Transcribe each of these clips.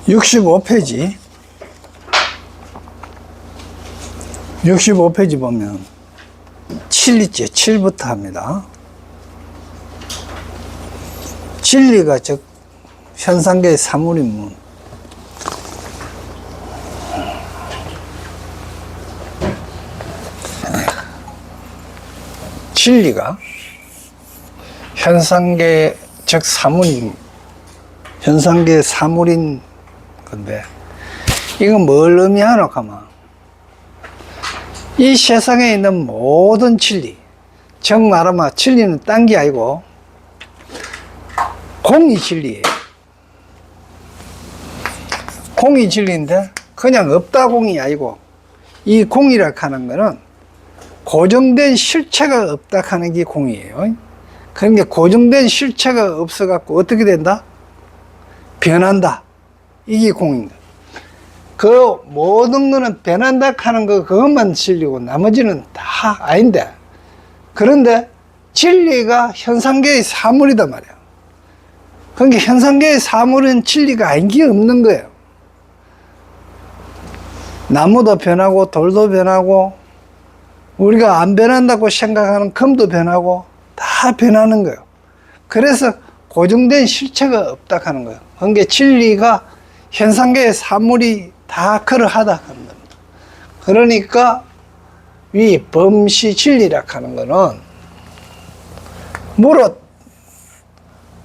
(65페이지) 65페이지 보면 7있지. 7부터 합니다. 진리가 즉 현상계의 사물인문. 진리가 현상계 즉 사물인, 현상계의 사물인 건데, 이건 뭘 의미하노 가만. 이 세상에 있는 모든 진리, 즉 말하면 진리는 딴 게 아니고 공이 진리예요. 공이 진리인데 그냥 없다 공이 아니고, 이 공이라 하는 거는 고정된 실체가 없다 하는 게 공이에요. 그러니까 고정된 실체가 없어 갖고 어떻게 된다? 변한다. 이게 공입니다. 그 모든 거는 변한다 하는 거, 그것만 진리고 나머지는 다 아닌데, 그런데 진리가 현상계의 사물이단 말이야. 그러니까 현상계의 사물은 진리가 아닌 게 없는 거예요. 나무도 변하고 돌도 변하고 우리가 안 변한다고 생각하는 금도 변하고 다 변하는 거예요. 그래서 고정된 실체가 없다 하는 거예요. 그러니까 진리가 현상계의 사물이 다 그러하다 하는 겁니다. 그러니까 위 범시 진리라 하는 거는 무릇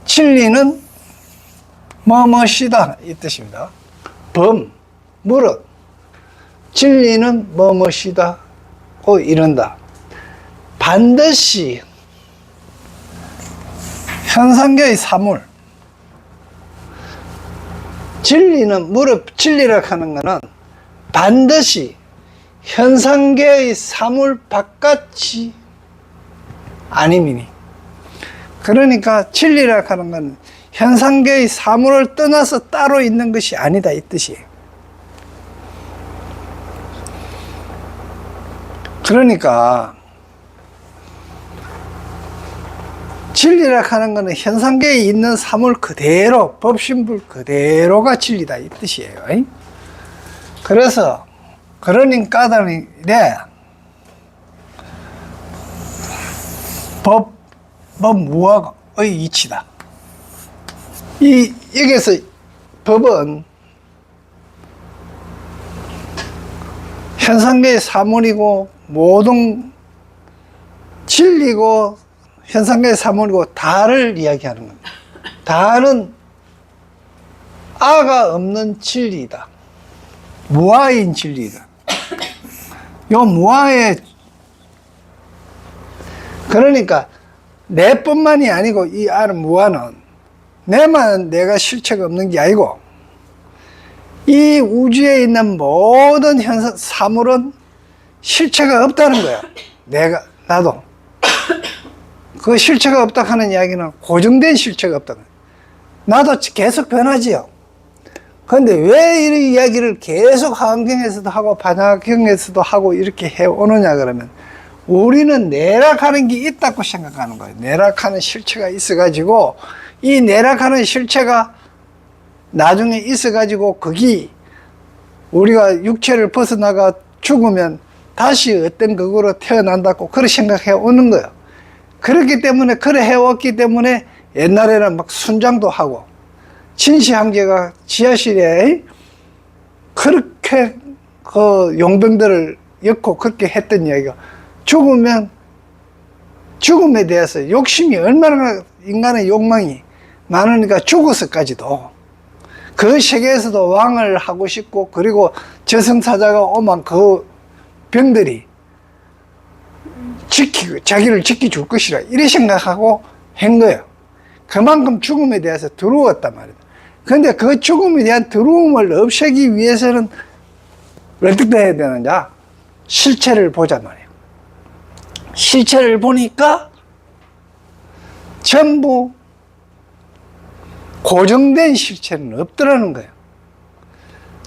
진리는 뭐뭐시다 이 뜻입니다. 범, 무릇 진리는 뭐뭐시다 고 이른다. 반드시 현상계의 사물, 진리는 무릇 진리라 하는 거는 반드시 현상계의 사물 바깥이 아님이니. 그러니까 진리라 하는 건 현상계의 사물을 떠나서 따로 있는 것이 아니다 이 뜻이에요. 그러니까 진리라 하는 것은 현상계에 있는 사물 그대로, 법신불 그대로가 진리다 이 뜻이에요. 그래서 그러니까는 법무화의 이치다. 여기서 법은 현상계의 사물이고 모든 진리고 현상계의 사물이고 다를 이야기하는 겁니다. 다는 아가 없는 진리이다. 무아인 진리이다. 요 무아의, 그러니까 내뿐만이 아니고 이 아는 무아는 내만 내가 실체가 없는 게 아니고 이 우주에 있는 모든 현상 사물은 실체가 없다는 거야. 나도 그 실체가 없다 하는 이야기는 고정된 실체가 없다. 나도 계속 변하지요. 그런데 왜 이런 이야기를 계속 환경에서도 하고 반환경에서도 하고 이렇게 해오느냐 그러면, 우리는 내락하는 게 있다고 생각하는 거예요. 내락하는 실체가 있어가지고 이 내락하는 실체가 나중에 있어가지고 그게 우리가 육체를 벗어나가 죽으면 다시 어떤 그거로 태어난다고 그렇게 생각해 오는 거예요. 그렇기 때문에, 그래 해왔기 때문에 옛날에는 막 순장도 하고 진시 황제가 지하실에 그렇게 그 용병들을 엮고 그렇게 했던 이야기가, 죽으면 죽음에 대해서 욕심이 얼마나 인간의 욕망이 많으니까 죽어서까지도 그 세계에서도 왕을 하고 싶고, 그리고 저승사자가 오면 그 병들이 자기를 지켜줄 것이라 이래 생각하고 한 거예요. 그만큼 죽음에 대해서 두려웠단 말이에요. 그런데 그 죽음에 대한 두려움을 없애기 위해서는 어떻게 해야 되느냐? 실체를 보자 말이에요. 실체를 보니까 전부 고정된 실체는 없더라는 거예요.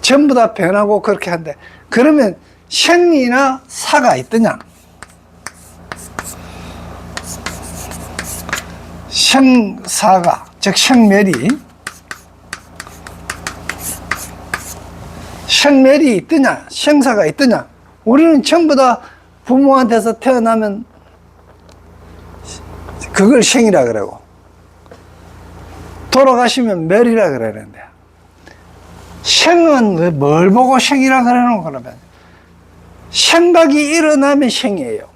전부 다 변하고 그렇게 한데, 그러면 생이나 사가 있더냐? 생사가, 즉 생멸이 있더냐? 생사가 있더냐? 우리는 전부 다 부모한테서 태어나면 그걸 생이라 그러고 돌아가시면 멸이라 그러는데, 생은 왜 뭘 보고 생이라 그러는 그러면 생각이 일어나면 생이에요.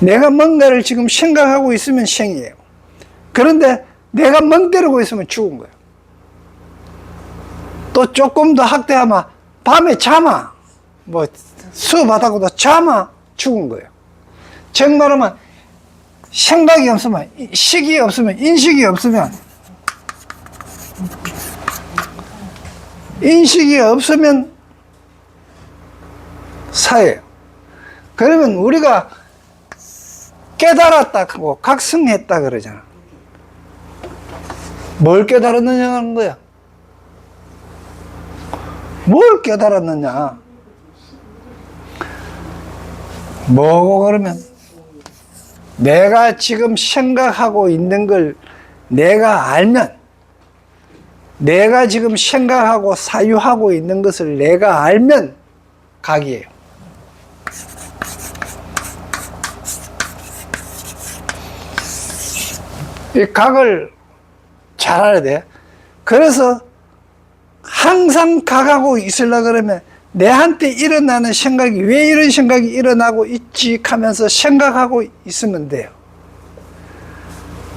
내가 뭔가를 지금 생각하고 있으면 생이에요. 그런데 내가 멍 때리고 있으면 죽은 거예요. 또 조금 더 학대하면 밤에 자마, 뭐 수업하다가도 자마, 죽은 거예요. 즉 말하면 생각이 없으면, 식이 없으면, 인식이 없으면, 사예요. 그러면 우리가 깨달았다 하고 각성했다 그러잖아. 뭘 깨달았느냐는 거야. 뭘 깨달았느냐. 뭐고 그러면 내가 지금 생각하고 있는 걸 내가 알면, 내가 지금 생각하고 사유하고 있는 것을 내가 알면 각이에요. 이 각을 잘 알아야 돼. 그래서 항상 각하고 있으려고 그러면 내한테 일어나는 생각이 왜 이런 생각이 일어나고 있지 하면서 생각하고 있으면 돼요.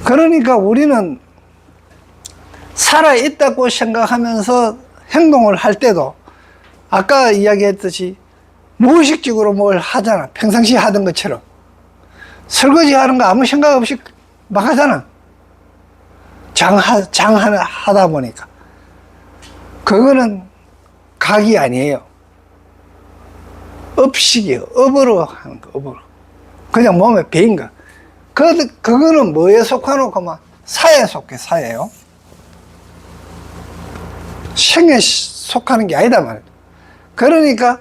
그러니까 우리는 살아있다고 생각하면서 행동을 할 때도 아까 이야기했듯이 무의식적으로 뭘 하잖아. 평상시에 하던 것처럼. 설거지 하는 거 아무 생각 없이 막 하잖아. 하다 보니까. 그거는 각이 아니에요. 업식이에요. 업으로 하는 거, 업으로. 그냥 몸에 배인 거. 그거는 뭐에 속하노? 그만 사에 속해, 사예요. 생에 속하는 게 아니다 말이에요. 그러니까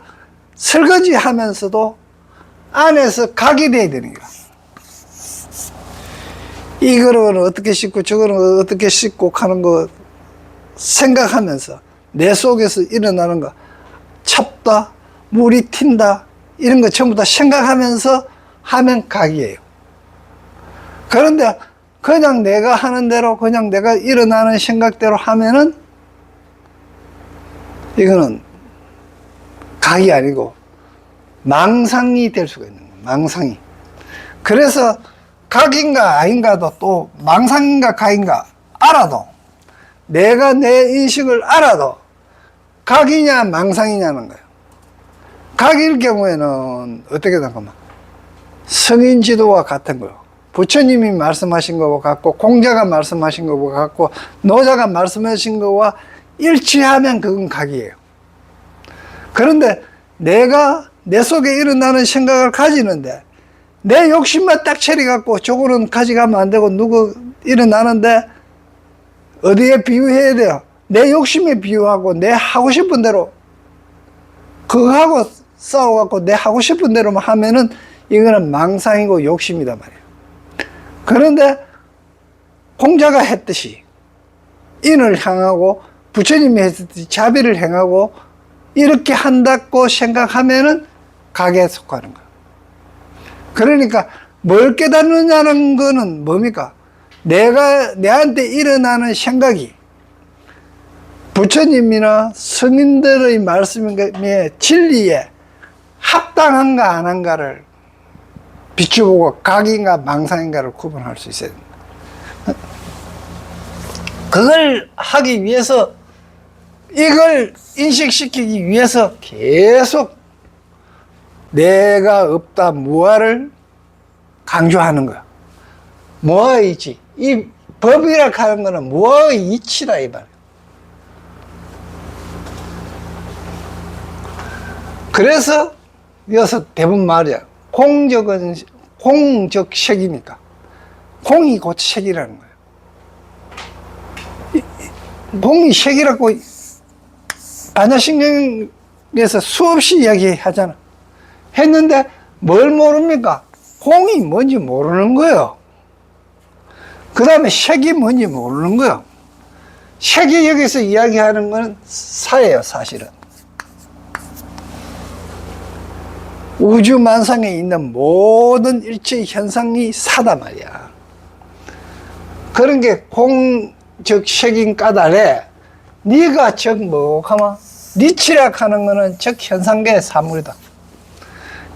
설거지 하면서도 안에서 각이 돼야 되는 거야. 이 그릇은 어떻게 씻고 저 그릇은 어떻게 씻고 하는 거 생각하면서 내 속에서 일어나는 거, 찹다, 물이 튄다, 이런 거 전부 다 생각하면서 하면 각이에요. 그런데 그냥 내가 하는 대로, 그냥 내가 일어나는 생각대로 하면은 이거는 각이 아니고 망상이 될 수가 있는 거예요. 망상이. 그래서 각인가 아닌가도 또 망상인가 각인가 알아도, 내가 내 인식을 알아도 각이냐 망상이냐는 거예요. 각일 경우에는 어떻게 되냐면 성인 지도와 같은 거예요. 부처님이 말씀하신 거와 같고, 공자가 말씀하신 거와 같고, 노자가 말씀하신 거와 일치하면 그건 각이에요. 그런데 내가 내 속에 일어나는 생각을 가지는데 내 욕심만 딱 처리갖고 저거는 가져가면 안 되고 누구 일어나는데 어디에 비유해야 돼요? 내 욕심에 비유하고 내 하고 싶은 대로 그거하고 싸워갖고 내 하고 싶은 대로만 하면은 이거는 망상이고 욕심이다 말이에요. 그런데 공자가 했듯이 인을 향하고 부처님이 했듯이 자비를 행하고 이렇게 한다고 생각하면은 각에 속하는 거예요. 그러니까 뭘 깨닫느냐는 거는 뭡니까? 내한테 일어나는 생각이 부처님이나 스님들의 말씀의 진리에 합당한가 안 한가를 비추보고 각인가 망상인가를 구분할 수 있어야 됩니다. 그걸 하기 위해서, 이걸 인식시키기 위해서 계속 내가 없다 무아를 강조하는 거야. 무아의 이치. 이 법이라 하는 거는 무아의 이치라 이 말이야. 그래서 여기서 대부분 말이야. 공적색이니까. 공이 곧 색이라는 거예요. 공이 색이라고 반야신경 그래서 수없이 이야기하잖아. 했는데 뭘 모릅니까? 공이 뭔지 모르는 거예요. 그 다음에 색이 뭔지 모르는 거예요. 색이 여기서 이야기하는 건 사예요, 사실은. 우주 만상에 있는 모든 일체 현상이 사단 말이야. 그런 게 공, 즉 색인 까닭에 네가 즉 뭐하면 니치라 하는 거는 즉 현상계의 사물이다.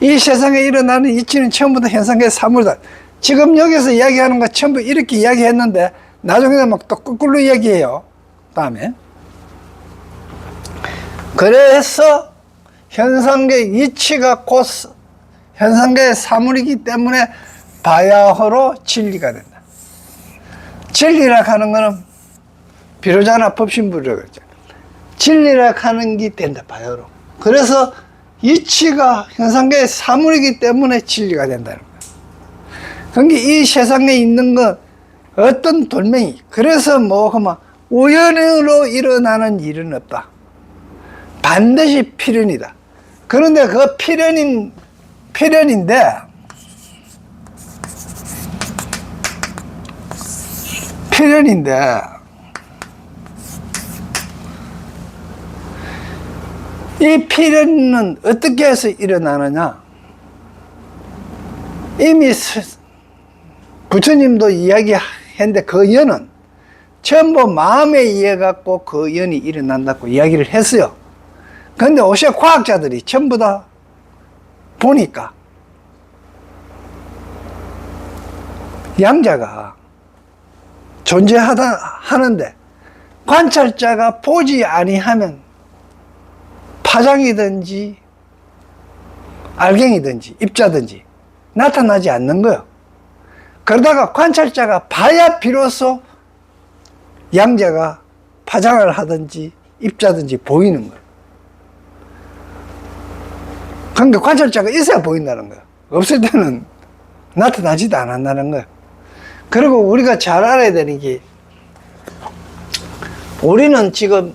이 세상에 일어나는 이치는 처음부터 현상계의 사물이다. 지금 여기서 이야기하는 거 전부 이렇게 이야기했는데 나중에 막 또 거꾸로 이야기해요. 다음에 그래서 현상계 이치가 곧 현상계의 사물이기 때문에 바야흐로 진리가 된다. 진리라 하는 거는 비로자나 법신불이라고 그러죠. 진리라 하는 게 된다, 바야흐로. 그래서 이치가 현상계의 사물이기 때문에 진리가 된다는 거예요. 그러니까 이 세상에 있는 건 어떤 돌멩이, 그래서 뭐 하면 우연으로 일어나는 일은 없다. 반드시 필연이다. 그런데 그 필연인데 이 필연은 어떻게 해서 일어나느냐? 이미 부처님도 이야기했는데 그 연은 전부 마음에 의해 갖고 그 연이 일어난다고 이야기를 했어요. 그런데 오시아 과학자들이 전부 다 보니까 양자가 존재하는데 관찰자가 보지 아니하면 파장이든지 알갱이든지 입자든지 나타나지 않는 거예요. 그러다가 관찰자가 봐야 비로소 양자가 파장을 하든지 입자든지 보이는 거예요. 그러니까 관찰자가 있어야 보인다는 거예요. 없을 때는 나타나지도 않는다는 거예요. 그리고 우리가 잘 알아야 되는 게, 우리는 지금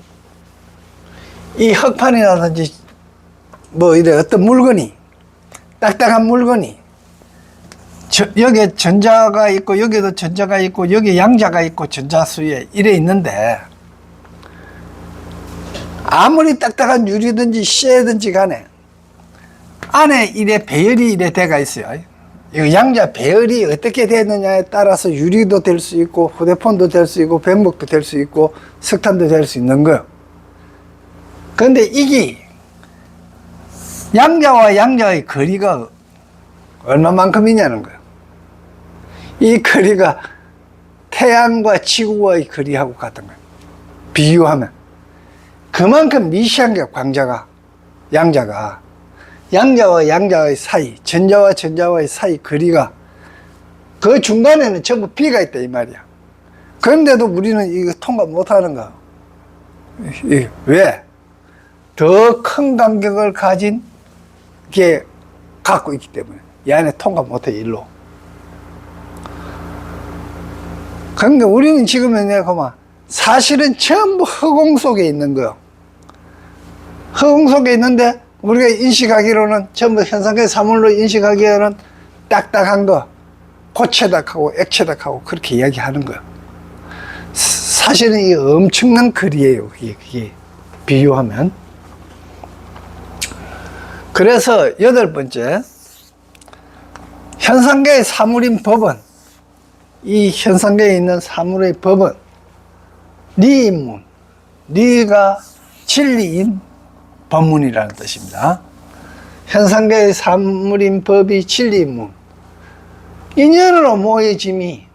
이 흙판이라든지 뭐 이래 어떤 물건이, 딱딱한 물건이 여기에 전자가 있고 여기도 전자가 있고 여기 양자가 있고 전자수에 이래 있는데, 아무리 딱딱한 유리든지 쇠든지 간에 안에 이래 배열이 이래 돼가 있어요. 이 양자 배열이 어떻게 되느냐에 따라서 유리도 될 수 있고 휴대폰도 될 수 있고 백목도 될 수 있고 석탄도 될 수 있는 거예요. 그런데 이게 양자와 양자의 거리가 얼마만큼이냐는 거예요. 이 거리가 태양과 지구와의 거리하고 같은 거예요. 비유하면 그만큼 미시한 게 광자가, 양자가, 양자와 양자의 사이, 전자와 전자와의 사이 거리가, 그 중간에는 전부 비가 있다 이 말이야. 그런데도 우리는 이거 통과 못하는 거. 왜? 더 큰 간격을 가진 게 갖고 있기 때문에 이 안에 통과 못해, 일로. 그러니까 우리는 지금 내가 사실은 전부 허공 속에 있는 거예요. 허공 속에 있는데 우리가 인식하기로는 전부 현상계 사물로 인식하기에는 딱딱한 거, 고체닥하고 액체닥하고 그렇게 이야기하는 거예요. 사실은 이게 엄청난 거리예요. 그게 비유하면. 그래서 8번째, 현상계의 사물인 법은, 이 현상계에 있는 사물의 법은 네 인문, 네가 진리인 법문이라는 뜻입니다. 현상계의 사물인 법이 진리인문. 인연으로 모여짐이,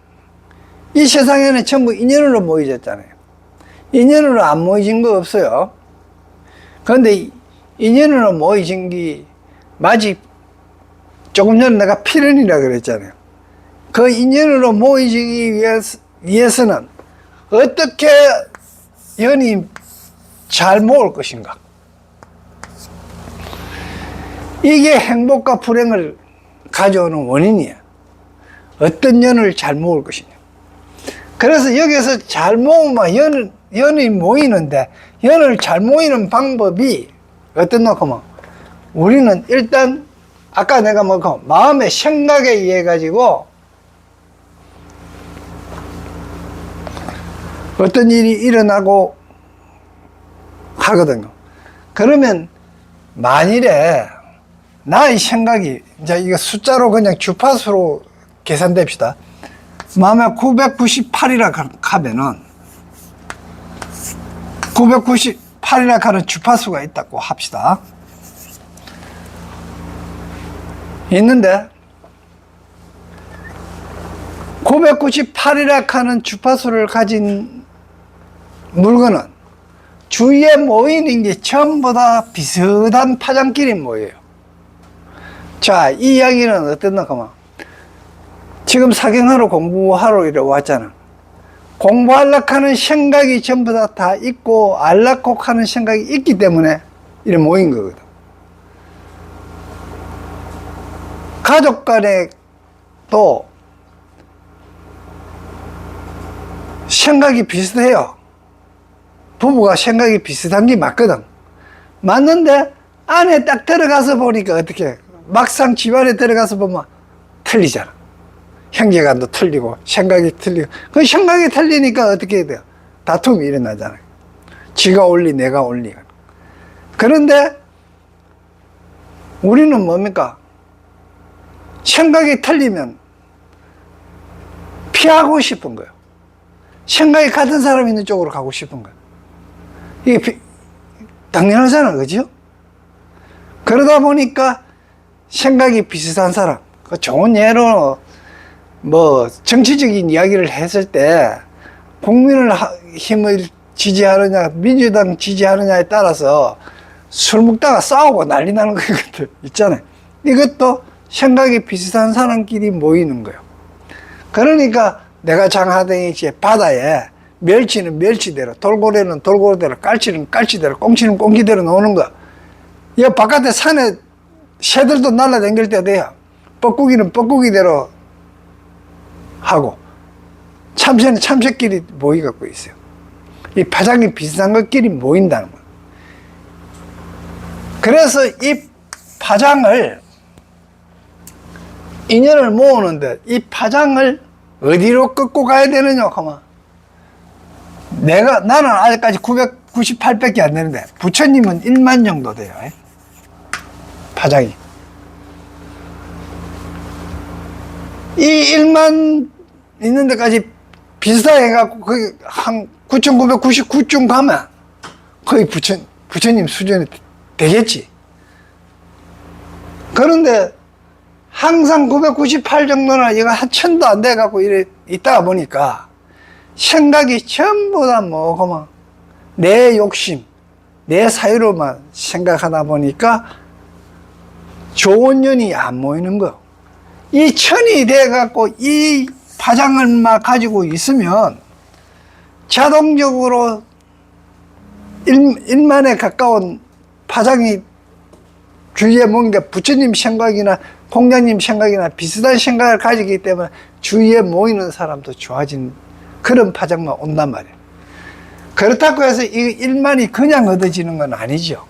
이 세상에는 전부 인연으로 모여졌잖아요. 인연으로 안 모여진 거 없어요. 그런데 인연으로 모여진 게 마치 조금 전에 내가 필연이라고 그랬잖아요. 그 인연으로 모이기 위해서는 어떻게 연이 잘 모을 것인가? 이게 행복과 불행을 가져오는 원인이에요. 어떤 연을 잘 모을 것이냐. 그래서 여기서 잘 모으면 연이 모이는데, 연을 잘 모이는 방법이 어떤 놓고 뭐 우리는 일단 아까 내가 뭐 마음의 생각에 의해 가지고 어떤 일이 일어나고 하거든요. 그러면 만일에 나의 생각이 이제 이거 숫자로 그냥 주파수로 계산됩시다. 마음에 998이라 하면은 998이라 하는 주파수가 있다고 합시다. 있는데 998이라 하는 주파수를 가진 물건은 주위에 모이는 게 전부 다 비슷한 파장끼리 모여요. 자, 이 이야기는 어땠나 하면 지금 사경하러 공부하러 이래 왔잖아. 공부하려고 하는 생각이 전부 다 있고 알려고 하는 생각이 있기 때문에 이래 모인 거거든. 가족 간에 또 생각이 비슷해요. 부부가 생각이 비슷한 게 맞거든. 맞는데 안에 딱 들어가서 보니까 어떻게 막상 집안에 들어가서 보면 틀리잖아. 형제간도 틀리고 생각이 틀리고 그 생각이 틀리니까 어떻게 돼요? 다툼이 일어나잖아요. 지가 옳리 내가 옳리. 그런데 우리는 뭡니까? 생각이 틀리면 피하고 싶은 거예요. 생각이 같은 사람이 있는 쪽으로 가고 싶은 거예요. 이게 당연하잖아, 그죠? 그러다 보니까 생각이 비슷한 사람, 그 좋은 예로 뭐 정치적인 이야기를 했을 때 국민의힘을 지지하느냐 민주당 지지하느냐에 따라서 술 먹다가 싸우고 난리 나는 것들 있잖아요. 이것도 생각이 비슷한 사람끼리 모이는 거예요. 그러니까 내가 장하등이지 바다에 멸치는 멸치대로, 돌고래는 돌고래대로, 깔치는 깔치대로, 꽁치는 꽁치대로 노는 거. 이 바깥에 산에 새들도 날아다닐 때 돼요. 뻐꾸기는 뻐꾸기대로 하고 참새는 참새끼리 모이갖고 있어요. 이 파장이 비슷한 것끼리 모인다는 거예요. 그래서 이 파장을 인연을 모으는데 이 파장을 어디로 끌고 가야 되느냐 하면 나는 아직까지 998밖에 안 되는데 부처님은 1만 정도 돼요. 파장이. 이 1만 있는 데까지 비슷하게 해갖고 거기 한 9,999쯤 가면 거의 부처님 수준이 되겠지. 그런데 항상 998 정도나 이거 한 1000도 안 돼갖고 이래 있다가 보니까 생각이 전부 다 뭐고만 내 욕심, 내 사유로만 생각하다 보니까 좋은 년이 안 모이는 거. 이 1000이 돼갖고 이 파장을 막 가지고 있으면 자동적으로 1만에 가까운 파장이 주위에 뭔가 부처님 생각이나 공자님 생각이나 비슷한 생각을 가지기 때문에 주위에 모이는 사람도 좋아진 그런 파장만 온단 말이에요. 그렇다고 해서 이 1만이 그냥 얻어지는 건 아니죠.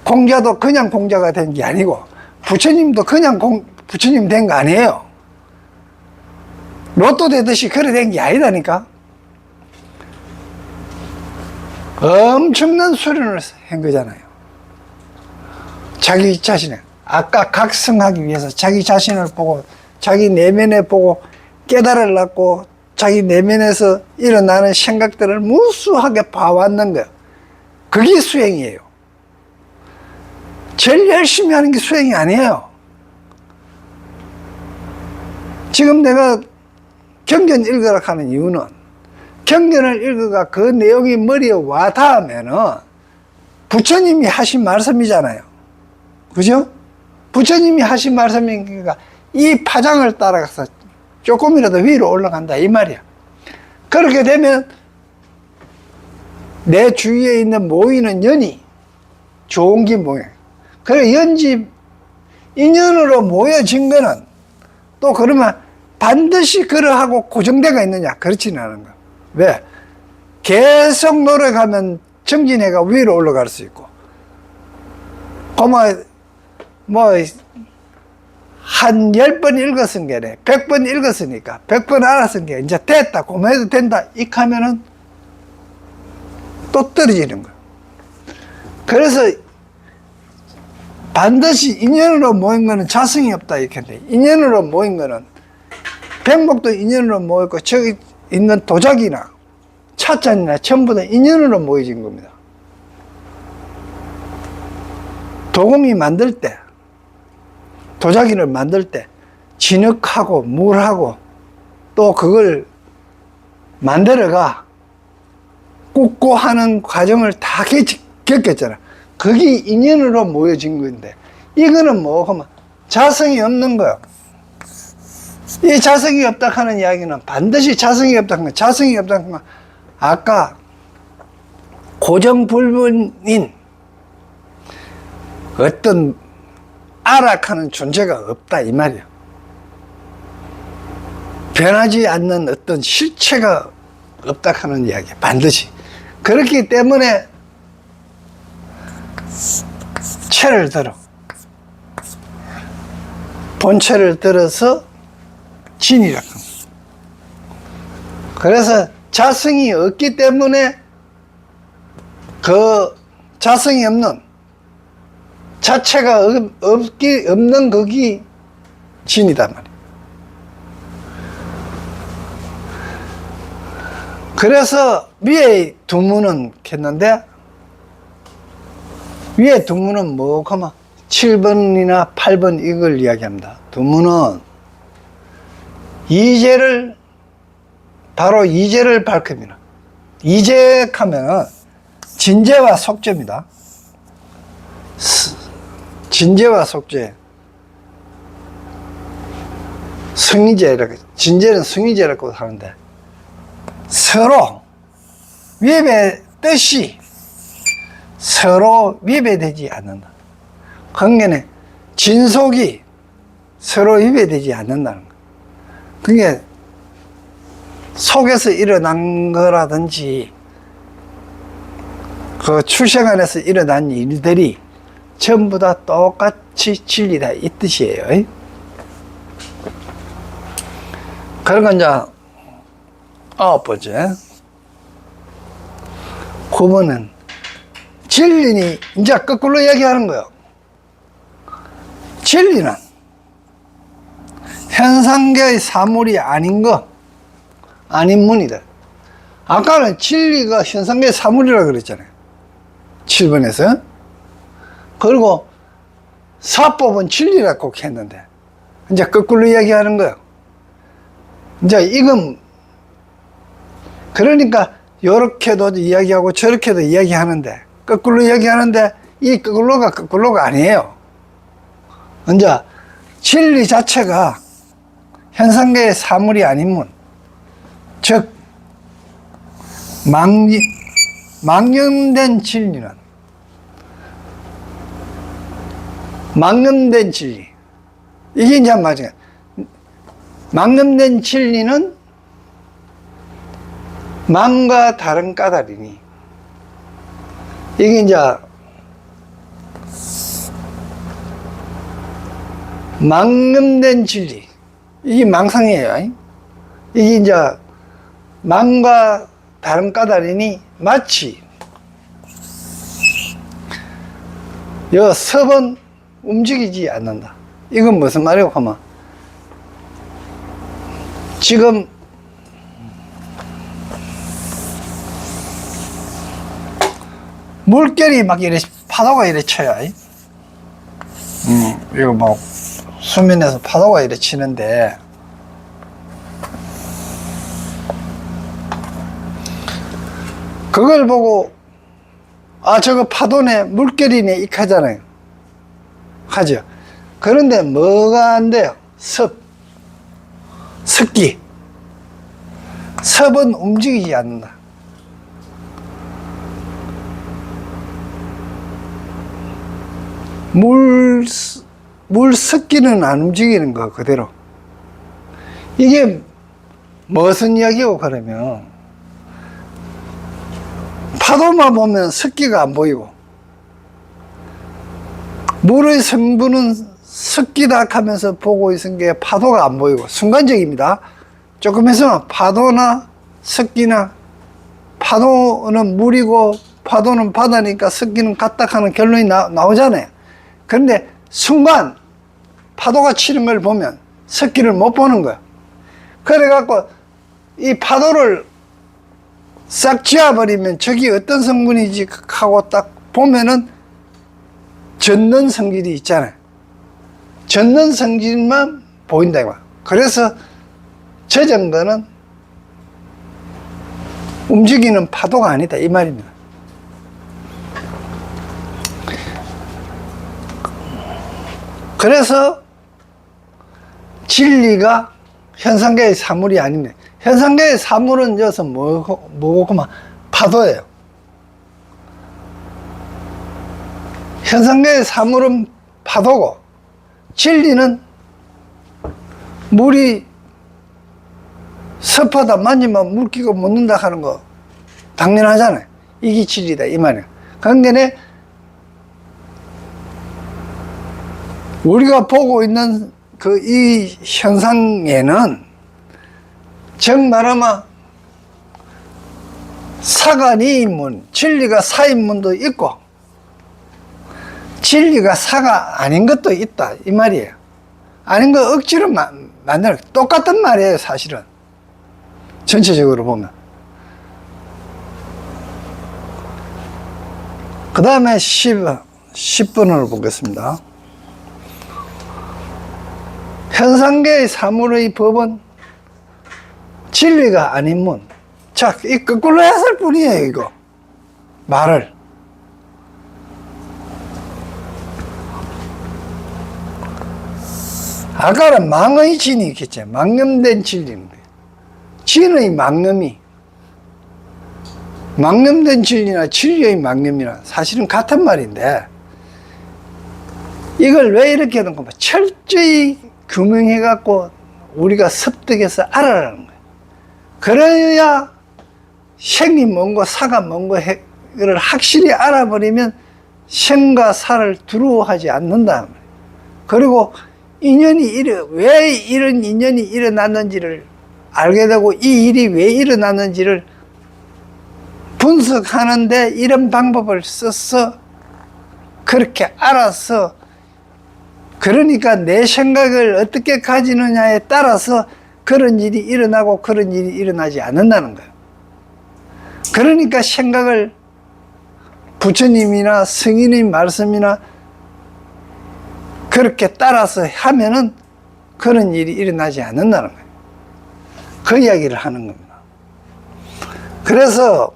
공자도 그냥 공자가 된 게 아니고 부처님도 그냥 부처님 된 거 아니에요. 로또 되듯이 그래 된 게 아니라니까. 엄청난 수련을 한 거잖아요. 자기 자신을 아까 각성하기 위해서 자기 자신을 보고 자기 내면에 보고 깨달으려고 자기 내면에서 일어나는 생각들을 무수하게 봐왔는 거예요. 그게 수행이에요. 제일 열심히 하는 게 수행이 아니에요. 지금 내가 경전 읽으라 하는 이유는 경전을 읽어가 그 내용이 머리에 와 닿으면은 부처님이 하신 말씀이잖아요. 그죠? 부처님이 하신 말씀이니까 이 파장을 따라가서 조금이라도 위로 올라간다 이 말이야. 그렇게 되면 내 주위에 있는 모이는 연이 좋은 게 모여. 그래 연집 인연으로 모여진 거는 또 그러면 반드시 그러하고 고정대가 있느냐? 그렇지는 않은 거야. 왜? 계속 노력하면 정진해가 위로 올라갈 수 있고 그만 뭐 한 10번 읽었은 게 아니라 100번 읽었으니까 100번 알았은 게 이제 됐다, 고만해도 된다 이렇게 하면은 또 떨어지는 거예요. 그래서 반드시 인연으로 모인 거는 자성이 없다 이렇게 돼. 인연으로 모인 거는 백목도 인연으로 모였고 저기 있는 도자기나 찻잔이나 전부 다 인연으로 모여진 겁니다. 도공이 만들 때, 도자기를 만들 때 진흙하고 물하고 또 그걸 만들어가 굽고 하는 과정을 다 겪었잖아. 그게 인연으로 모여진 건데, 이거는 뭐 하면 자성이 없는 거야. 이 자성이 없다 하는 이야기는 반드시 자성이 없다 하는 거, 자성이 없다 하는 거, 아까 고정불문인 어떤 아락하는 존재가 없다 이 말이야. 변하지 않는 어떤 실체가 없다 하는 이야기야. 반드시. 그렇기 때문에 체를 들어, 본체를 들어서 진이라고 합니다. 그래서 자성이 없기 때문에 그 자성이 없는 자체가 없는 거기 진이단 말이에요. 그래서 위에 두 문은 했는데, 위에 두 문은 뭐 하면 7번이나 8번 이걸 이야기합니다. 두 문은 이제를, 바로 이제를 밝힙니다. 이제 하면은 진제와 속죄입니다. 진제와 속죄, 승리제라고, 진제는 승리제라고 하는데, 서로 위배 뜻이 서로 위배되지 않는다. 관계는 진속이 서로 위배되지 않는다는 거. 그게 속에서 일어난 거라든지 그 출생 안에서 일어난 일들이 전부 다 똑같이 진리다 이 뜻이에요. 그러니까 이제 9번째 9번은 진리니 이제 거꾸로 얘기하는 거예요. 진리는 현상계의 사물이 아닌 거, 아닌 문이다. 아까는 진리가 현상계의 사물이라고 그랬잖아요. 7번에서. 그리고 사법은 진리라고 했는데, 이제 거꾸로 이야기하는 거예요. 이제 이건, 그러니까, 요렇게도 이야기하고 저렇게도 이야기하는데, 거꾸로 이야기하는데, 이 거꾸로가 아니에요. 이제, 진리 자체가 현상계의 사물이 아니면, 즉, 망념된 진리는, 망념된 진리. 이게 이제 맞아요. 망념된 진리는 망과 다른 까닭이니. 이게 이제 망념된 진리. 이게 망상이에요. 이게 이제 망과 다른 까닭이니 마치 여 섭은 움직이지 않는다. 이건 무슨 말이에요 하면, 지금 물결이 막 이래 파도가 이래 쳐요. 이거 뭐 수면에서 파도가 이래 치는데, 그걸 보고 아 저거 파도네, 물결이네 이렇게 하잖아요. 하죠. 그런데 뭐가 안 돼요? 습기. 섭은 움직이지 않는다. 물 습기는 안 움직이는 거 그대로. 이게 무슨 이야기고 그러면, 파도만 보면 습기가 안 보이고, 물의 성분은 섞이다 하면서 보고 있은 게 파도가 안 보이고 순간적입니다. 조금 있으면 파도나 섞이나 파도는 물이고 파도는 바다니까 섞이는 같다 하는 결론이 나오잖아요. 그런데 순간 파도가 치는 걸 보면 섞기를 못 보는 거야. 그래갖고 이 파도를 싹 지워버리면 저기 어떤 성분이지 하고 딱 보면은 젖는 성질이 있잖아요. 젖는 성질만 보인다 이거야. 그래서 젖은 거는 움직이는 파도가 아니다 이 말입니다. 그래서 진리가 현상계의 사물이 아닙니다. 현상계의 사물은 여기서 뭐고 그만 파도예요. 현상계의 사물은 파도고 진리는 물이 습하다 만지면 물기가 묻는다 하는 거 당연하잖아요. 이게 진리다 이 말이에요. 그런데 우리가 보고 있는 이 현상에는 정말아마 사가 니인문, 진리가 사인문도 있고 진리가 사가 아닌 것도 있다 이 말이에요. 아닌 거 억지로 만들어 똑같은 말이에요 사실은. 전체적으로 보면. 그 다음에 10번을 보겠습니다. 현상계의 사물의 법은 진리가 아닌 문. 자, 이 거꾸로 했을 뿐이에요, 이거. 말을. 아까는 망의 진이 있겠죠. 망념된 진리인데. 진의 망념이. 망념된 진리나 진리의 망념이나 사실은 같은 말인데, 이걸 왜 이렇게 하는 거면 철저히 규명해갖고 우리가 습득해서 알아라는 거예요. 그래야 생이 뭔고 사가 뭔고를 확실히 알아버리면 생과 사를 두려워하지 않는다는 거예요. 그리고 왜 이런 인연이 일어났는지를 알게 되고 이 일이 왜 일어났는지를 분석하는데 이런 방법을 써서 그렇게 알아서 그러니까 내 생각을 어떻게 가지느냐에 따라서 그런 일이 일어나고 그런 일이 일어나지 않는다는 거예요. 그러니까 생각을 부처님이나 성인의 말씀이나 그렇게 따라서 하면은 그런 일이 일어나지 않는다는 거예요. 그 이야기를 하는 겁니다. 그래서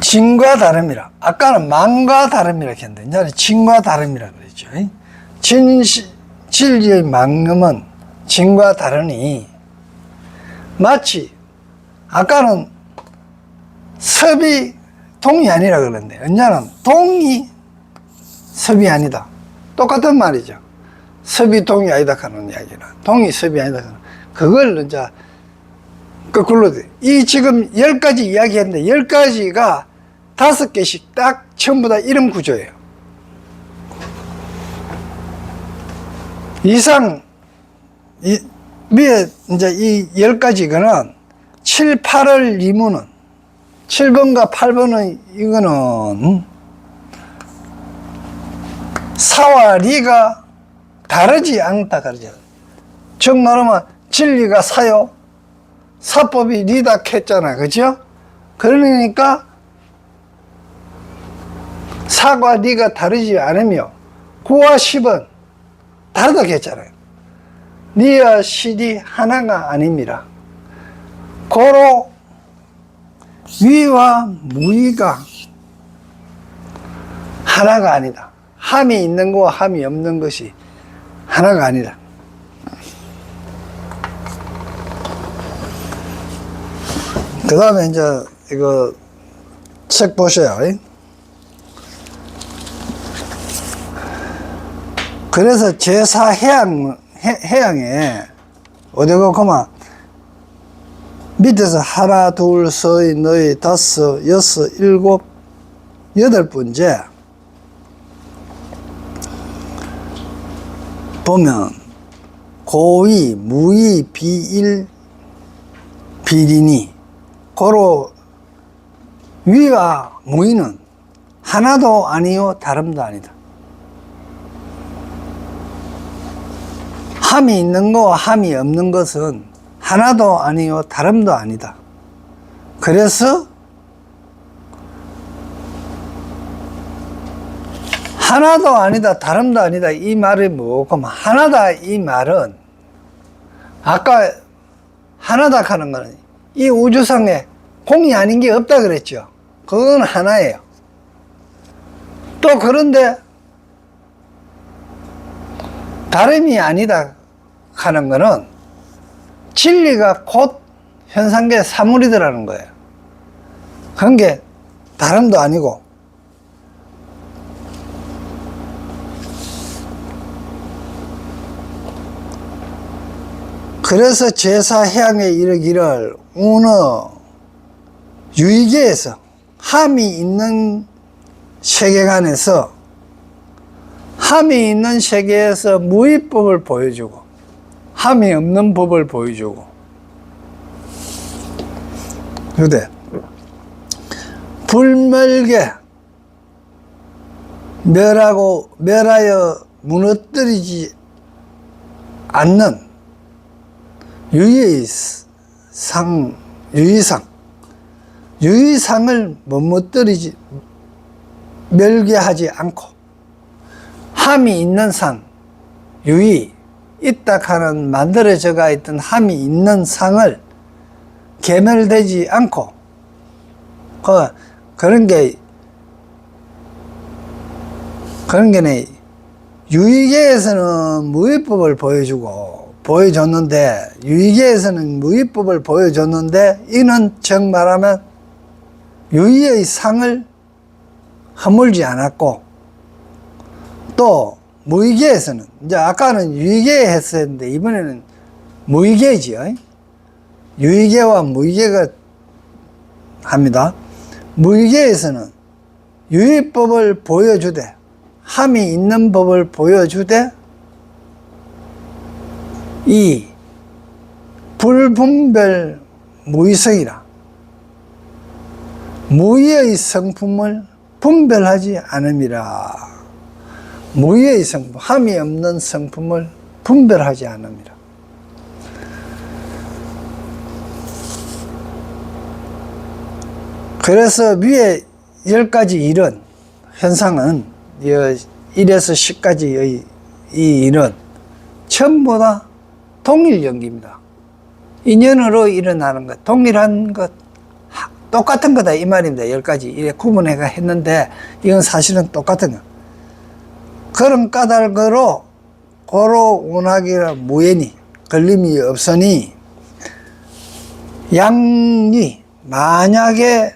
진과 다름이라. 아까는 망과 다름이라 했는데 이제는 진과 다름이라 그랬죠. 진리의 망념은 진과 다르니 마치 아까는 섭이 동이 아니라 그랬는데 이제는 동이 섭이 아니다. 똑같은 말이죠. 섭이 동이 아니다 하는 이야기는 동이 섭이 아니다 하는 그걸 이제 거꾸로 이 지금 10가지 이야기했는데 10가지가 5개씩 딱 전부 다 이런 구조예요. 이상 위에 이제 이 10가지는 7, 8을 이무는 7번과 8번은 이거는 사와 리가 다르지 않다 그러죠. 즉 말하면 진리가 사요, 사법이 리다 했잖아, 그죠? 그러니까 사과 리가 다르지 않으며 9와 10은 다르다 했잖아요. 리와 실이 하나가 아닙니다. 고로 위와 무위가 하나가 아니다. 함이 있는 거와 함이 없는 것이 하나가 아니다. 그 다음에 이제 이거 책 보셔요. 그래서 제4해양에 어디가 그만 밑에서 하나, 둘, 셋, 넷, 다섯, 여섯, 일곱, 8번째 보면 고의, 무의, 비일, 비리니 고로 위와 무의는 하나도 아니요 다름도 아니다. 함이 있는 거와 함이 없는 것은 하나도 아니요 다름도 아니다. 그래서 하나도 아니다 다름도 아니다 이 말이 뭐고, 하나다 이 말은 아까 하나다 하는 거는 이 우주상에 공이 아닌 게 없다 그랬죠. 그건 하나예요. 또 그런데 다름이 아니다 하는 거는 진리가 곧 현상계의 사물이더라는 거예요. 그런 게 다름도 아니고, 그래서 제사해양에 이르기를 우너 유의계에서 함이 있는 세계관에서 함이 있는 세계에서 무의법을 보여주고 함이 없는 법을 보여주고, 그대 불멸계 멸하여 무너뜨리지 않는 유의상을 무너뜨리지 멸개하지 않고, 함이 있는 상, 유의 있다 하는 만들어져가 있던 함이 있는 상을 개멸되지 않고, 그런 게 유의계에서는 무의법을 보여줬는데, 유의계에서는 무의법을 보여줬는데, 이는 정 말하면 유의의 상을 허물지 않았고, 또 무의계에서는, 이제 아까는 유의계 했었는데 이번에는 무의계지요. 유의계와 무의계가 합니다. 무의계에서는 유의법을 보여주되, 함이 있는 법을 보여주되, 이 불분별 무의성이라 무의의 성품을 분별하지 않음이라. 무의의 성품, 함이 없는 성품을 분별하지 않음이라. 그래서 위에 10가지 일은, 현상은 1에서 10가지의 이 일은 전부 다 동일 연기입니다. 인연으로 일어나는 것, 동일한 것, 똑같은 거다 이 말입니다. 10가지 이래 구분해가 했는데 이건 사실은 똑같은 거. 그런 까닭으로 고로 운하기라 무예니 걸림이 없으니, 양이 만약에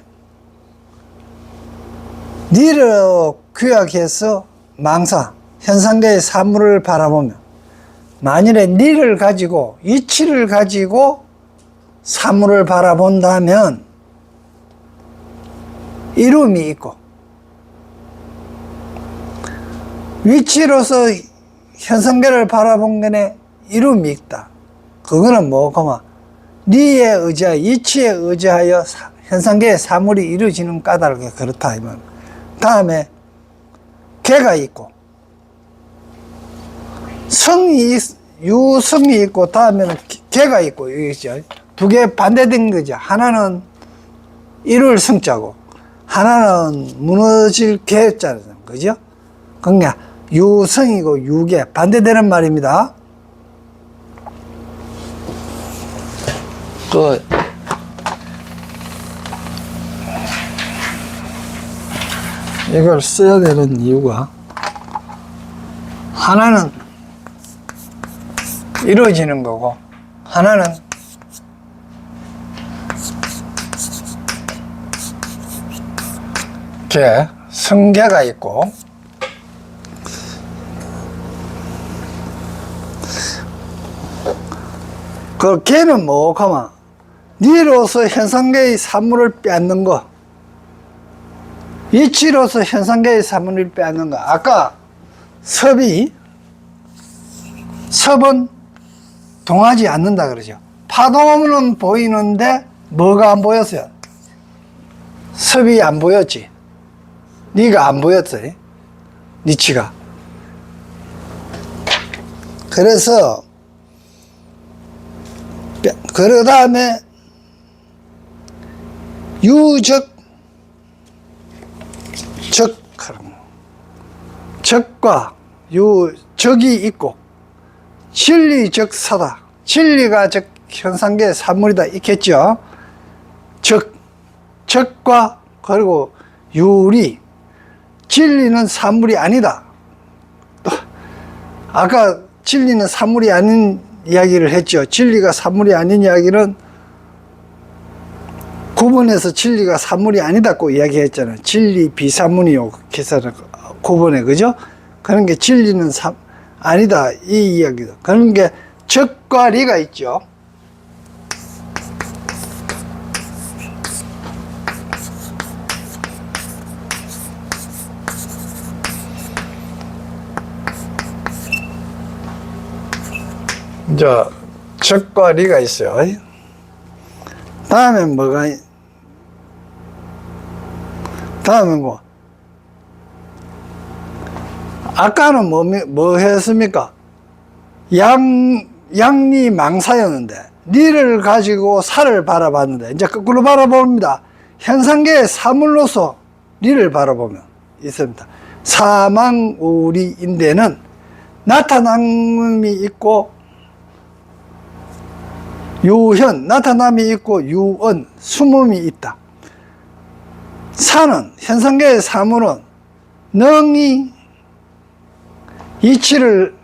니를 규약해서 망사 현상계의 사물을 바라보면, 만일에 니를 가지고 이치를 가지고 사물을 바라본다면 이름이 있고, 위치로서 현상계를 바라본 거에 이름이 있다. 그거는 뭐고, 니에 의지하여, 이치에 의지하여 현상계의 사물이 이루어지는 까닭이 그렇다. 다음에 개가 있고, 유성이 있고, 다음에는 개가 있고, 이거죠. 두 개 반대된 거죠. 하나는 이룰 성자고, 하나는 무너질 개자잖아요. 그죠? 그러니까 유성이고 유개 반대되는 말입니다. 이걸 써야 되는 이유가, 하나는 이루어지는 거고, 하나는 개, 성개가 있고, 그 개는 뭐고, 니로서 현상계의 사물을 빼앗는 거, 이치로서 현상계의 사물을 빼앗는 거. 아까 섭이 섭은 동하지 않는다 그러죠. 파도는 보이는데 뭐가 안 보였어요? 섭이 안 보였지. 네가 안 보였어. 니치가. 그래서 그 다음에 유적 적과 적이 있고 진리적 사다. 진리가 적 현상계의 산물이다 있겠죠. 적과 그리고 유리. 진리는 산물이 아니다. 또 아까 진리는 산물이 아닌 이야기를 했죠. 진리가 산물이 아닌 이야기는 구본에서 진리가 산물이 아니다고 이야기했잖아요. 진리 비산문이요. 기사를 구본에, 그죠? 그런 게 진리는 아니다. 이 이야기다. 그런 게 적과 리가 있죠. 이제 적과 리가 있어요. 다음에 다음에 뭐 아까는 뭐 했습니까? 양리 망사였는데 리를 가지고 사를 바라봤는데 이제 거꾸로 바라봅니다. 현상계의 사물로서 리를 바라보면 있습니다. 사망우리인데는 나타남이 있고 유현, 나타남이 있고 유언, 숨음이 있다. 사는, 현상계의 사물은 능이 이치를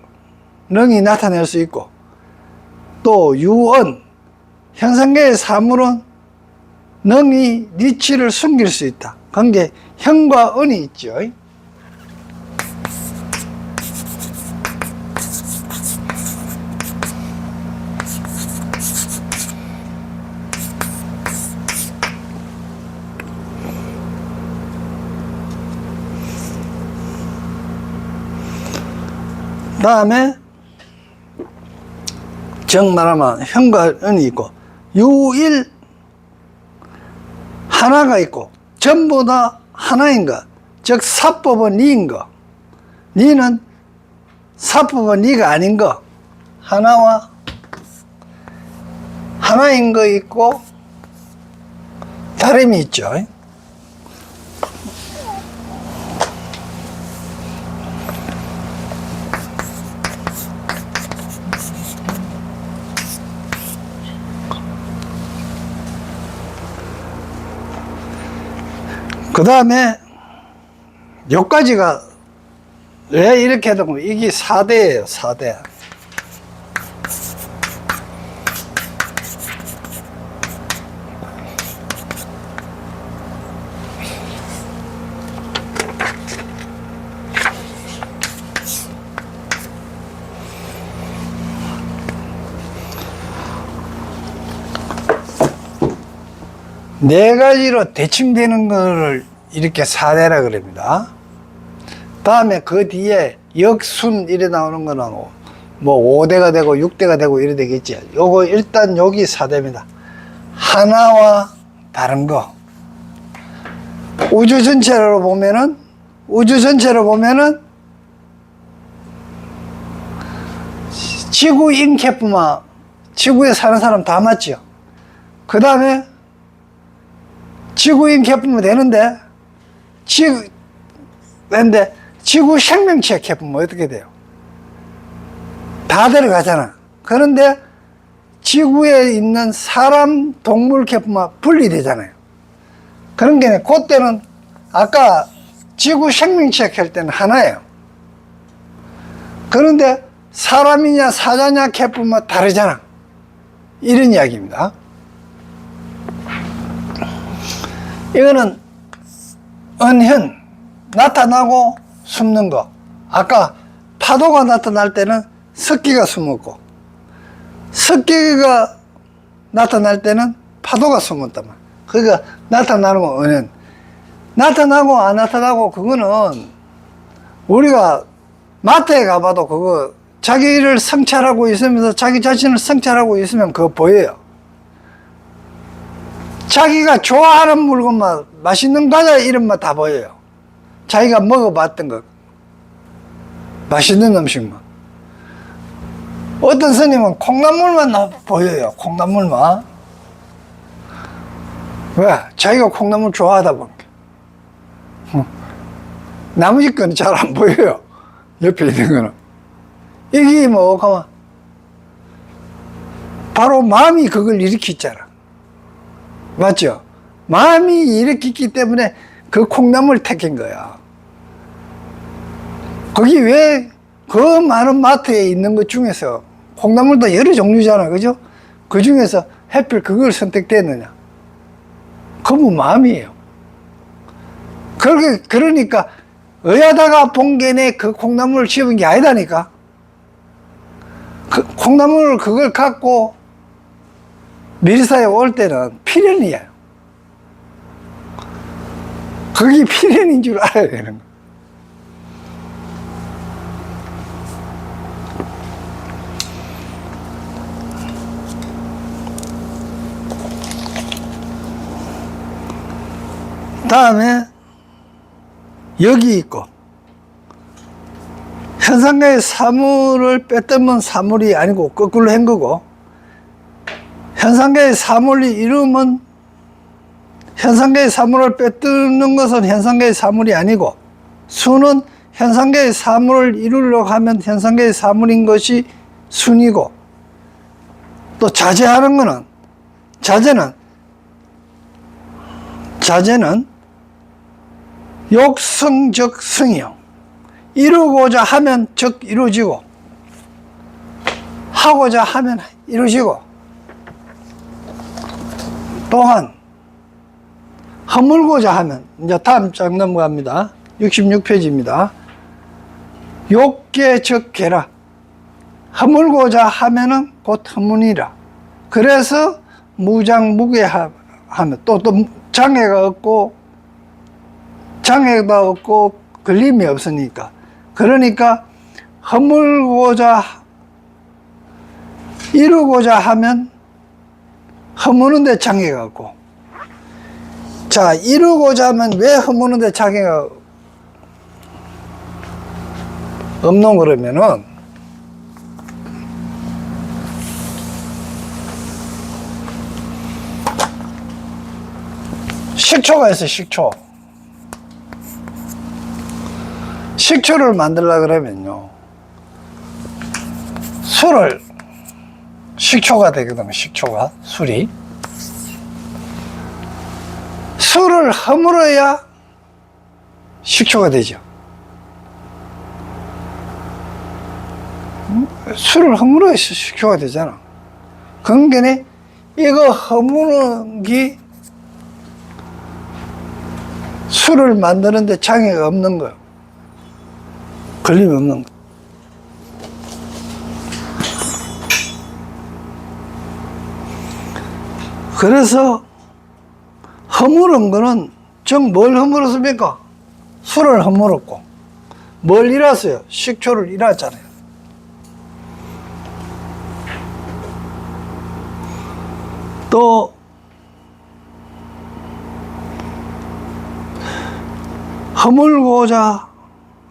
능이 나타낼 수 있고, 또 유언, 현상계의 사물은 능이 니치를 숨길 수 있다. 그런 게 현과 은이 있죠. 다음에 정 말하면 현과 은이 있고 유일 하나가 있고 전부 다 하나인 것, 즉 사법은 니인 것. 니는 사법은 니가 아닌 것. 하나와 하나인 거 있고 다름이 있죠. 그 다음에 여기까지가 왜 이렇게 하다 보면 이게 4대예요. 4대. 네 가지로 대칭 되는 거를 이렇게 4대라 그럽니다. 다음에 그 뒤에 역순 이래 나오는 거는 뭐 5대가 되고 6대가 되고 이래 되겠지. 요거 일단 여기 4대입니다. 하나와 다른 거. 우주 전체로 보면은 지구 인캐뿐만 지구에 사는 사람 다 맞죠. 그 다음에 지구인 개품은 되는데 지구 생명체 개품은 어떻게 돼요? 다 들어가잖아. 그런데 지구에 있는 사람, 동물 개품은 분리되잖아요. 그런 게 그때는 아까 지구 생명체 할 때는 하나예요. 그런데 사람이냐 사자냐 개품은 다르잖아. 이런 이야기입니다. 이거는 은현, 나타나고 숨는 거. 아까 파도가 나타날 때는 습기가 숨었고, 습기가 나타날 때는 파도가 숨었단 말이야. 그러니까 나타나는 건 은현. 나타나고 안 나타나고 그거는 우리가 마트에 가봐도 그거 자기를 성찰하고 있으면서 자기 자신을 성찰하고 있으면 그거 보여요. 자기가 좋아하는 물건만, 맛있는 과자 이름만 다 보여요. 자기가 먹어봤던 것, 맛있는 음식만. 어떤 스님은 콩나물만 보여요. 콩나물만. 왜? 자기가 콩나물 좋아하다 보니까. 나머지 거는 잘 안 보여요. 옆에 있는 거는. 이게 뭐, 가만. 바로 마음이 그걸 일으키잖아. 맞죠? 마음이 일으키기 때문에 그 콩나물을 택한 거야. 거기 왜 그 많은 마트에 있는 것 중에서 콩나물도 여러 종류잖아. 그죠? 그 중에서 하필 그걸 선택됐느냐? 그건 마음이에요. 그러니까 의하다가 본견에 그 콩나물을 씹은 게 아니다니까. 그 콩나물을 그걸 갖고 미리사에 올 때는 필연이에요. 그게 필연인 줄 알아야 되는 거예요. 다음에 여기 있고, 현상가의 사물을 빼뜨면 사물이 아니고 거꾸로 한 거고, 현상가의 사물이 이루면 현상가의 사물을 빼뜨는 것은 현상가의 사물이 아니고, 수는 현상가의 사물을 이루려고 하면 현상가의 사물인 것이 순이고, 또 자제하는 거는, 자제는 욕성적 성이요. 이루고자 하면 즉 이루어지고, 하고자 하면 이루어지고, 또한 허물고자 하면, 이제 다음 장 넘어갑니다. 66페이지입니다. 욕계 즉 계라. 허물고자 하면은 곧 허문이라. 그래서 무장무괴하면 또 장애가 없고 걸림이 없으니까. 그러니까 허물고자, 이루고자 하면 허무는데 장애가 없고, 자, 이루고자 하면 왜 허무는데 장애가 없노? 그러면은 식초가 있어. 식초를 만들려고 그러면요, 술을, 식초가 되거든요. 식초가, 술이 술을 허물어야 식초가 되죠. 술을 허물어야 식초가 되잖아. 그러니까 이거 허무는 게 술을 만드는데 장애가 없는 거예요. 걸림이 없는 거. 그래서 허물은 거는 뭘 허물었습니까? 술을 허물었고, 뭘 잃었어요? 식초를 잃었잖아요. 또 허물고자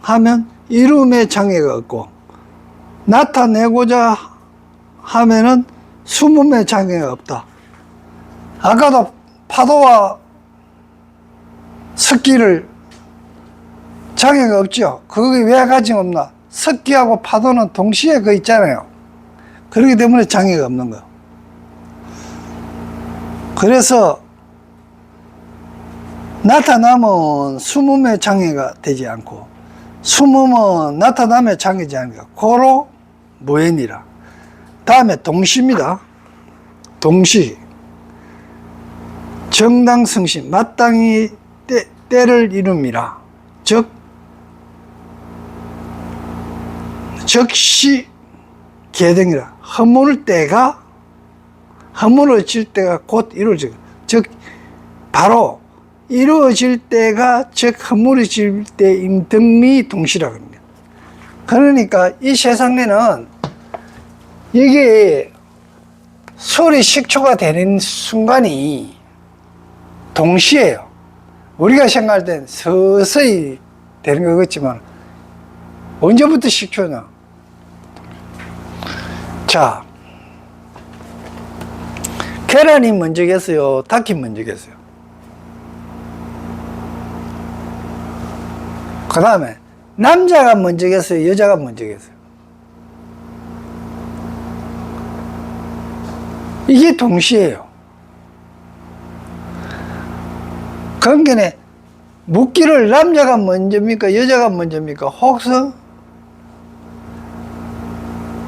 하면 이름에 장애가 없고, 나타내고자 하면은 숨음에 장애가 없다. 아까도 파도와 습기를 장애가 없죠. 그게 왜 가증 없나? 습기하고 파도는 동시에 그 있잖아요. 그렇기 때문에 장애가 없는 거예요. 그래서 나타나면 숨음에 장애가 되지 않고, 숨음은 나타나면 장애지 않으니까 고로 무縁이라. 다음에 동시입니다. 동시. 정당성시, 마땅히 때를 이름이라. 즉 즉시 계등이라. 허물어질 때가 곧 이루어지고, 즉 바로 이루어질 때가 즉 허물어질 때인 등미 동시라 합니다. 그러니까 이 세상에는 이게 소리 식초가 되는 순간이 동시에요. 우리가 생각할 땐 서서히 되는 것 같지만 언제부터 식초냐? 자, 계란이 먼저겠어요? 닭이 먼저겠어요? 그 다음에 남자가 먼저겠어요? 여자가 먼저겠어요? 이게 동시에요. 그러니까 묻기를 남자가 먼저입니까? 여자가 먼저입니까? 혹서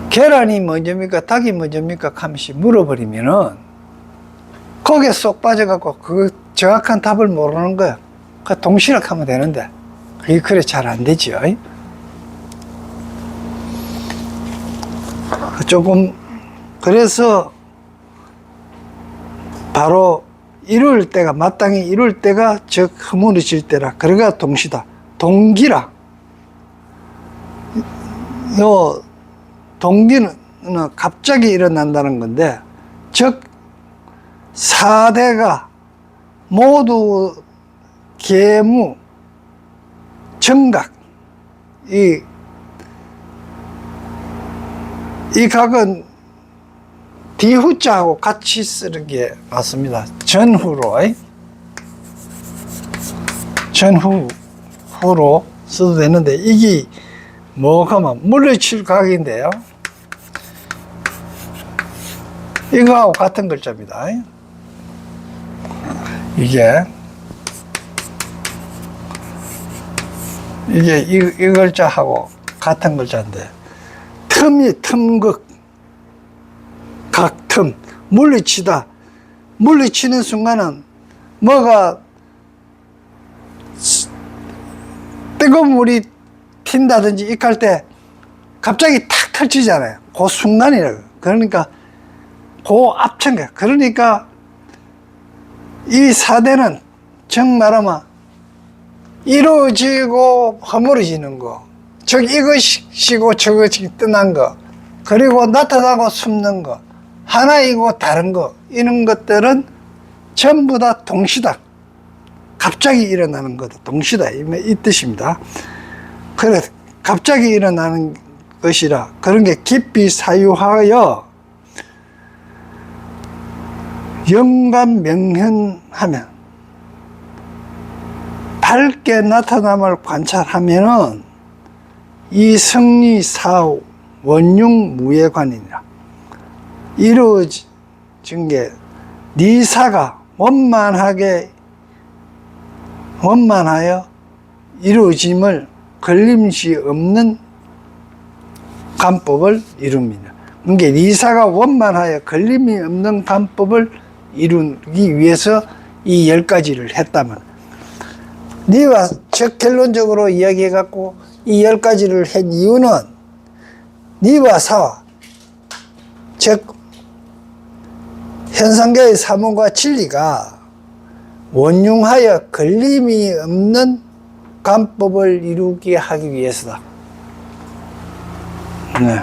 계란이 먼저입니까? 닭이 먼저입니까? 하면서 물어버리면은 거기에 쏙 빠져갖고 그 정확한 답을 모르는 거야. 그 동시락 하면 되는데 그게 그래 잘 안 되죠. 조금 그래서 바로 이룰 때가 마땅히 이룰 때가 즉 허물어질 때라. 그러가 동시다. 동기라. 요 동기는 갑자기 일어난다는 건데, 즉 사대가 모두 계무 정각, 이 각은 뒤후자하고 같이 쓰는 게 맞습니다. 전후로 후로 써도 되는데, 이게 뭐 하면 물리칠 각인데요. 이거하고 같은 글자입니다. 이게 이 글자하고 같은 글자인데, 틈이 틈극, 각틈, 물리치다. 물리치는 순간은 뭐가 뜨거운 물이 튄다든지 익할 때 갑자기 탁 펼치잖아요. 그 순간이라고. 그러니까 그 앞천가. 그러니까 이 사대는 정 말하면 이루어지고 허물어지는 거, 즉 이것이고 저것이 떠난 거, 그리고 나타나고 숨는 거, 하나이고 다른 거, 이런 것들은 전부 다 동시다. 갑자기 일어나는 거다. 동시다. 이 뜻입니다. 그래, 갑자기 일어나는 것이라. 그런 게 깊이 사유하여 영감 명현하면, 밝게 나타남을 관찰하면은 이 성리 사후 원융 무예관이니라. 이루어진 게 니사가 원만하여 이루어짐을 걸림시 없는 간법을 이룹니다. 그러니까 니사가 원만하여 걸림이 없는 간법을 이루기 위해서 이 10가지를 했다면, 니와 즉 결론적으로 이야기해갖고 이 10가지를 한 이유는 니와 사와, 즉 현상계의 사문과 진리가 원융하여 걸림이 없는 간법을 이루게 하기 위해서다. 네.